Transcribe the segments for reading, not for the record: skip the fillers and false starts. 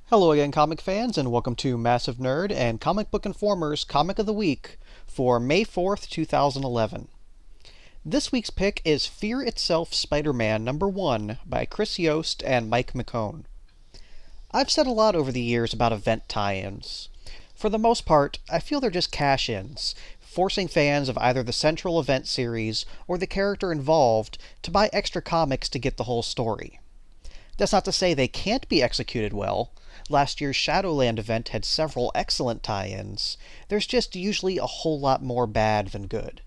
Hello again, comic fans, and welcome to Massive Nerd and Comic Book Informer's Comic of the Week for May 4th, 2011. This week's pick is Fear Itself Spider-Man #1 by Chris Yost and Mike McKone. I've said a lot over the years about event tie-ins. For the most part, I feel they're just cash-ins, forcing fans of either the central event series or the character involved to buy extra comics to get the whole story. That's not to say they can't be executed well. Last year's Shadowland event had several excellent tie-ins. There's just usually a whole lot more bad than good.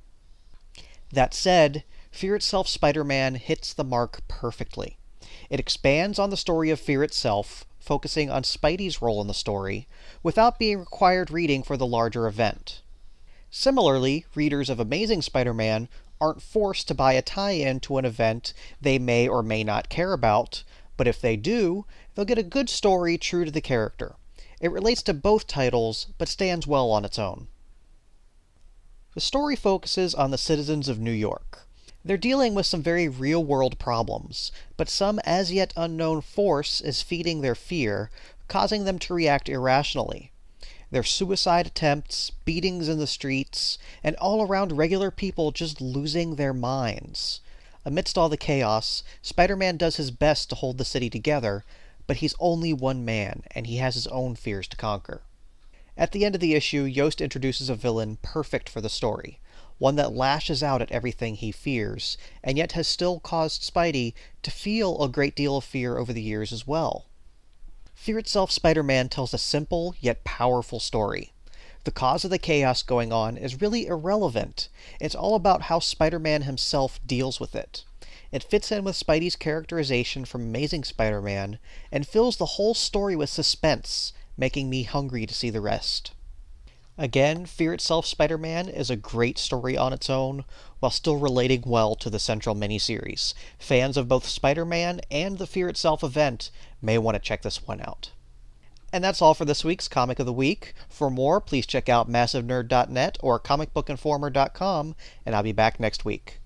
That said, Fear Itself Spider-Man hits the mark perfectly. It expands on the story of Fear itself, focusing on Spidey's role in the story, without being required reading for the larger event. Similarly, readers of Amazing Spider-Man aren't forced to buy a tie-in to an event they may or may not care about, but if they do, they'll get a good story true to the character. It relates to both titles, but stands well on its own. The story focuses on the citizens of New York. They're dealing with some very real-world problems, but some as yet unknown force is feeding their fear, causing them to react irrationally. Their suicide attempts, beatings in the streets, and all-around regular people just losing their minds. Amidst all the chaos, Spider-Man does his best to hold the city together, but he's only one man, and he has his own fears to conquer. At the end of the issue, Yost introduces a villain perfect for the story, one that lashes out at everything he fears, and yet has still caused Spidey to feel a great deal of fear over the years as well. Fear Itself Spider-Man tells a simple yet powerful story. The cause of the chaos going on is really irrelevant. It's all about how Spider-Man himself deals with it. It fits in with Spidey's characterization from Amazing Spider-Man, and fills the whole story with suspense, making me hungry to see the rest. Again, Fear Itself Spider-Man is a great story on its own, while still relating well to the central miniseries. Fans of both Spider-Man and the Fear Itself event may want to check this one out. And that's all for this week's Comic of the Week. For more, please check out MassiveNerd.net or ComicBookInformer.com, and I'll be back next week.